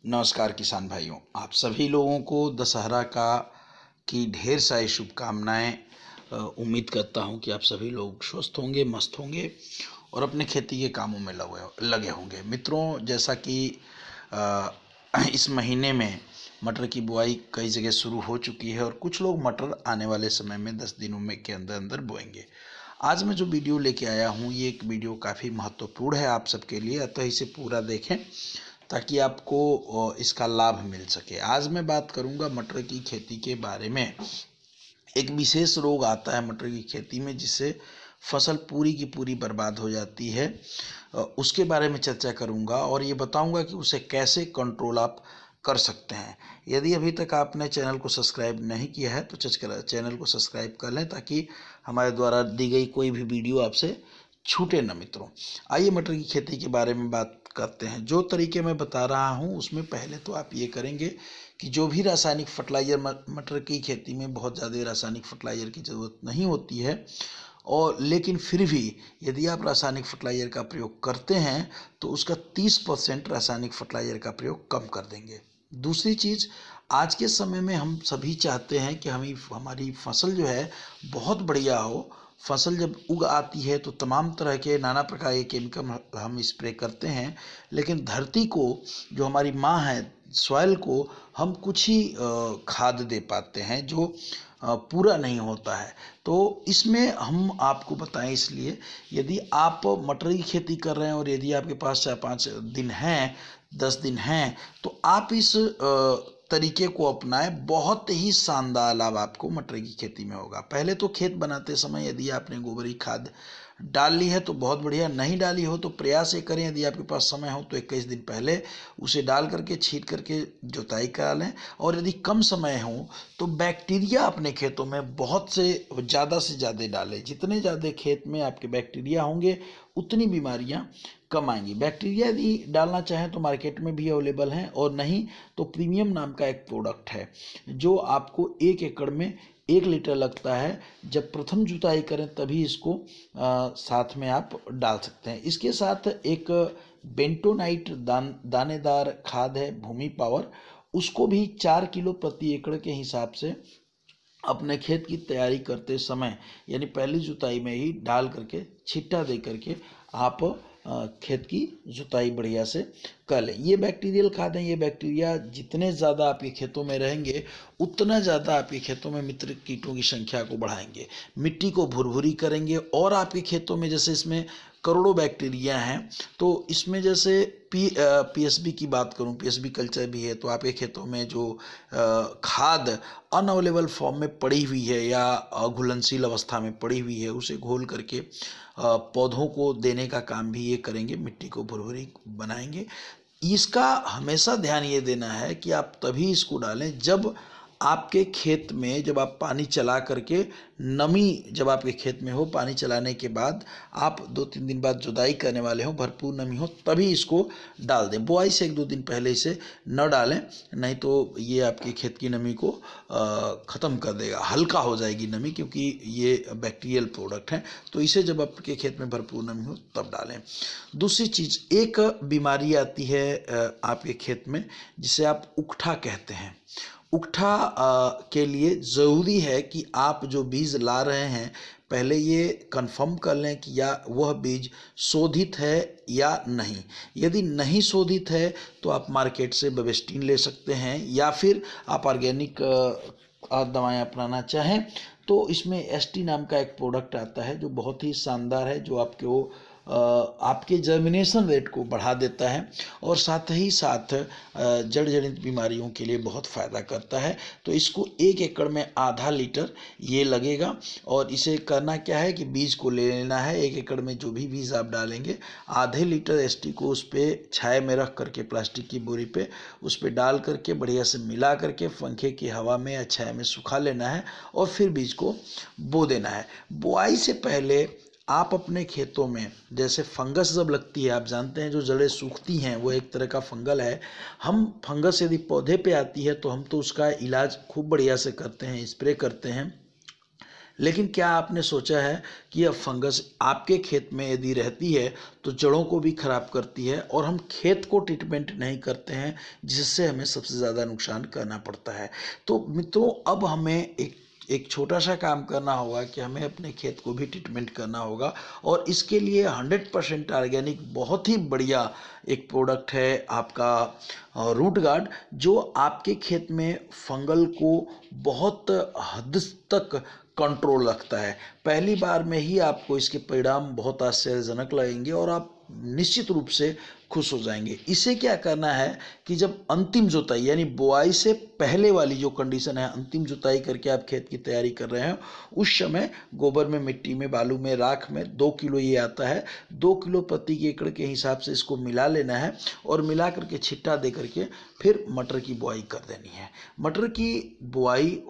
नमस्कार किसान भाइयों, आप सभी लोगों को दशहरा का की ढेर सारी शुभकामनाएं। उम्मीद करता हूं कि आप सभी लोग स्वस्थ होंगे, मस्त होंगे और अपने खेती के कामों में लगे होंगे। मित्रों, जैसा कि इस महीने में मटर की बुआई कई जगह शुरू हो चुकी है और कुछ लोग मटर आने वाले समय में 10 दिनों में के अंदर अंदर बोएंगे। आज मैं जो वीडियो लेके आया हूँ, ये एक वीडियो काफ़ी महत्वपूर्ण है आप सबके लिए, अतः इसे पूरा देखें ताकि आपको इसका लाभ मिल सके। आज मैं बात करूंगा मटर की खेती के बारे में। एक विशेष रोग आता है मटर की खेती में जिससे फसल पूरी की पूरी बर्बाद हो जाती है। उसके बारे में चर्चा करूंगा और ये बताऊंगा कि उसे कैसे कंट्रोल आप कर सकते हैं। यदि अभी तक आपने चैनल को सब्सक्राइब नहीं किया है तो चैनल को सब्सक्राइब कर लें ताकि हमारे द्वारा दी गई कोई भी वीडियो आपसे छूटे न। मित्रों, आइए मटर की खेती के बारे में बात करते हैं। जो तरीके मैं बता रहा हूं उसमें पहले तो आप ये करेंगे कि जो भी रासायनिक फर्टिलाइज़र, मटर की खेती में बहुत ज़्यादा रासायनिक फर्टिलाइज़र की ज़रूरत नहीं होती है, और लेकिन फिर भी यदि आप रासायनिक फर्टिलाइज़र का प्रयोग करते हैं तो उसका 30% रासायनिक फर्टिलाइज़र का प्रयोग कम कर देंगे। दूसरी चीज़, आज के समय में हम सभी चाहते हैं कि हमारी फसल जो है बहुत बढ़िया हो। फसल जब उग आती है तो तमाम तरह के नाना प्रकार के केमिकल हम स्प्रे करते हैं, लेकिन धरती को, जो हमारी माँ है, सॉइल को हम कुछ ही खाद दे पाते हैं जो पूरा नहीं होता है। तो इसमें हम आपको बताएं, इसलिए यदि आप मटर की खेती कर रहे हैं और यदि आपके पास 4-5 दिन हैं, 10 दिन हैं, तो आप इस तरीके को अपनाएं। बहुत ही शानदार लाभ आपको मटर की खेती में होगा। पहले तो खेत बनाते समय यदि आपने गोबरी खाद डाल ली है तो बहुत बढ़िया, नहीं डाली हो तो प्रयास ये करें, यदि आपके पास समय हो तो 21 दिन पहले उसे डाल करके छींट करके जुताई करा लें। और यदि कम समय हो तो बैक्टीरिया अपने खेतों में बहुत से ज़्यादा डालें। जितने ज़्यादा खेत में आपके बैक्टीरिया होंगे उतनी बीमारियां कम आएंगी। बैक्टीरिया यदि डालना चाहें तो मार्केट में भी अवेलेबल हैं, और नहीं तो प्रीमियम नाम का एक प्रोडक्ट है जो आपको 1 एकड़ में 1 लीटर लगता है। जब प्रथम जुताई करें तभी इसको साथ में आप डाल सकते हैं। इसके साथ एक बेंटोनाइट दानेदार खाद है, भूमि पावर, उसको भी 4 किलो प्रति एकड़ के हिसाब से अपने खेत की तैयारी करते समय, यानी पहली जुताई में ही डाल करके छिट्टा दे करके आप खेत की जुताई बढ़िया से कर लें। ये बैक्टीरियल खाद हैं। ये बैक्टीरिया जितने ज़्यादा आपके खेतों में रहेंगे उतना ज़्यादा आपके खेतों में मित्र कीटों की संख्या को बढ़ाएंगे, मिट्टी को भुरभुरी करेंगे, और आपके खेतों में, जैसे इसमें करोड़ों बैक्टीरिया हैं, तो इसमें जैसे पीएसबी की बात करूं, पीएसबी कल्चर भी है, तो आपके खेतों में जो खाद अनअवेलेबल फॉर्म में पड़ी हुई है या घुलनशील अवस्था में पड़ी हुई है उसे घोल करके पौधों को देने का काम भी ये करेंगे, मिट्टी को भुरभुरी बनाएंगे। इसका हमेशा ध्यान ये देना है कि आप तभी इसको डालें जब आपके खेत में, जब आप पानी चला करके, नमी जब आपके खेत में हो, पानी चलाने के बाद आप 2-3 दिन बाद जुताई करने वाले हो, भरपूर नमी हो, तभी इसको डाल दें। बुआई से 1-2 दिन पहले इसे न डालें, नहीं तो ये आपके खेत की नमी को ख़त्म कर देगा, हल्का हो जाएगी नमी, क्योंकि ये बैक्टीरियल प्रोडक्ट है। तो इसे जब आपके खेत में भरपूर नमी हो तब डालें। दूसरी चीज़, एक बीमारी आती है आपके खेत में जिसे आप उकठा कहते हैं। उकठा के लिए ज़रूरी है कि आप जो बीज ला रहे हैं पहले ये कंफर्म कर लें कि या वह बीज शोधित है या नहीं। यदि नहीं शोधित है तो आप मार्केट से बेबेस्टीन ले सकते हैं, या फिर आप ऑर्गेनिक दवाएं अपनाना चाहें तो इसमें एसटी नाम का एक प्रोडक्ट आता है जो बहुत ही शानदार है, जो आपके जर्मिनेशन रेट को बढ़ा देता है और साथ ही साथ जड़ जनित बीमारियों के लिए बहुत फ़ायदा करता है। तो इसको 1 एकड़ में आधा लीटर ये लगेगा, और इसे करना क्या है कि बीज को ले लेना है। 1 एकड़ में जो भी बीज आप डालेंगे, आधे लीटर एसटी को उस पर छाया में रख करके, प्लास्टिक की बोरी पे उस पर डाल करके बढ़िया से मिला करके पंखे की हवा में या छाया में सुखा लेना है, और फिर बीज को बो देना है। बुआई से पहले आप अपने खेतों में, जैसे फंगस जब लगती है, आप जानते हैं जो जड़ें सूखती हैं वो एक तरह का फंगल है। हम फंगस यदि पौधे पे आती है तो हम तो उसका इलाज खूब बढ़िया से करते हैं, स्प्रे करते हैं, लेकिन क्या आपने सोचा है कि यह फंगस आपके खेत में यदि रहती है तो जड़ों को भी खराब करती है और हम खेत को ट्रीटमेंट नहीं करते हैं, जिससे हमें सबसे ज़्यादा नुकसान करना पड़ता है। तो मित्रों, अब हमें एक छोटा सा काम करना होगा कि हमें अपने खेत को भी ट्रीटमेंट करना होगा, और इसके लिए 100% ऑर्गेनिक बहुत ही बढ़िया एक प्रोडक्ट है आपका रूट गार्ड, जो आपके खेत में फंगल को बहुत हद तक कंट्रोल रखता है। पहली बार में ही आपको इसके परिणाम बहुत आश्चर्यजनक लगेंगे और आप निश्चित रूप से खुश हो जाएंगे। इसे क्या करना है कि जब अंतिम जुताई यानी बुआई से पहले वाली जो कंडीशन है, अंतिम जुताई करके आप खेत की तैयारी कर रहे हैं, उस समय गोबर में, मिट्टी में, बालू में, राख में 2 किलो ये आता है, 2 किलो प्रति एकड़ के हिसाब से इसको मिला लेना है और मिला करके छिट्टा दे करके फिर मटर की बुआई कर देनी है। मटर की बुआई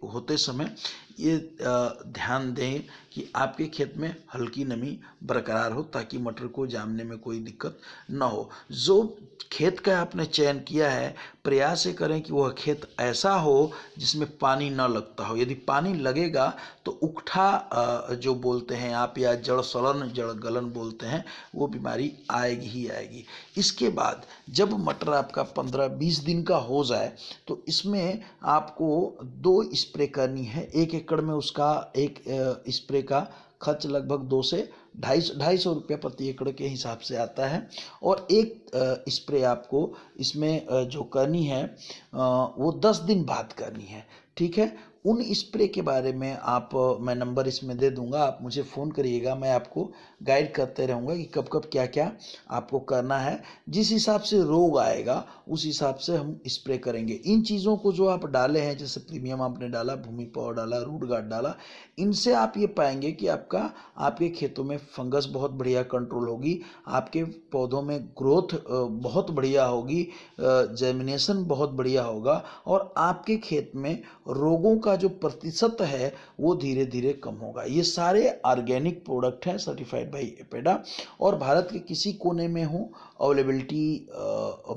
होते समय ये ध्यान दें कि आपके खेत में हल्की नमी बरकरार हो, ताकि मटर को जामने में कोई दिक्कत न हो। जो खेत का आपने चयन किया है, प्रयास ये करें कि वह खेत ऐसा हो जिसमें पानी न लगता हो। यदि पानी लगेगा तो उकठा जो बोलते हैं आप, या जड़ सड़न, जड़ गलन बोलते हैं, वो बीमारी आएगी ही आएगी। इसके बाद जब मटर आपका 15-20 दिन का हो जाए तो इसमें आपको 2 स्प्रे करनी है। 1 एकड़ में उसका एक स्प्रे का खर्च लगभग 2 से 250 रुपये प्रति एकड़ के हिसाब से आता है। और एक स्प्रे आपको इसमें जो करनी है वो 10 दिन बाद करनी है, ठीक है। उन स्प्रे के बारे में मैं नंबर इसमें दे दूंगा, आप मुझे फ़ोन करिएगा, मैं आपको गाइड करते रहूँगा कि कब कब क्या क्या आपको करना है। जिस हिसाब से रोग आएगा उस हिसाब से हम स्प्रे करेंगे। इन चीज़ों को जो आप डाले हैं, जैसे प्रीमियम आपने डाला, भूमि पावर डाला, रूट गार्ड डाला, इनसे आप ये पाएंगे कि आपके खेतों में फंगस बहुत बढ़िया कंट्रोल होगी, आपके पौधों में ग्रोथ बहुत बढ़िया होगी, जर्मिनेशन बहुत बढ़िया होगा, और आपके खेत में रोगों का जो प्रतिशत है वो धीरे धीरे कम होगा। ये सारे ऑर्गेनिक प्रोडक्ट हैं, सर्टिफाइड बाय एपेडा, और भारत के किसी कोने में हो, अवेलेबिलिटी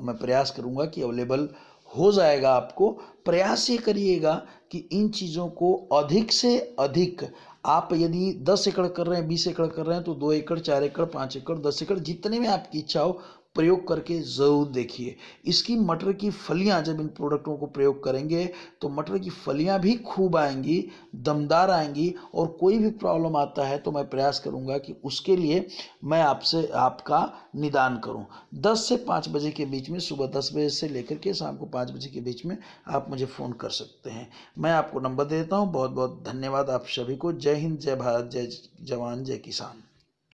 मैं प्रयास करूंगा कि अवेलेबल हो जाएगा आपको। प्रयास ये करिएगा कि इन चीज़ों को अधिक से अधिक, आप यदि 10 एकड़ कर रहे हैं, 20 एकड़ कर रहे हैं, तो 2 एकड़, 4 एकड़, 5 एकड़, 10 एकड़, जितने में आपकी इच्छा हो प्रयोग करके ज़रूर देखिए। इसकी मटर की फलियां, जब इन प्रोडक्टों को प्रयोग करेंगे तो मटर की फलियां भी खूब आएंगी, दमदार आएंगी, और कोई भी प्रॉब्लम आता है तो मैं प्रयास करूंगा कि उसके लिए मैं आपका निदान करूं। 10 से 5 बजे के बीच में, सुबह 10 बजे से लेकर के शाम को 5 बजे के बीच में आप मुझे फ़ोन कर सकते हैं। मैं आपको नंबर दे देता हूँ। बहुत बहुत धन्यवाद आप सभी को। जय हिंद, जय भारत, जय जवान, जय किसान।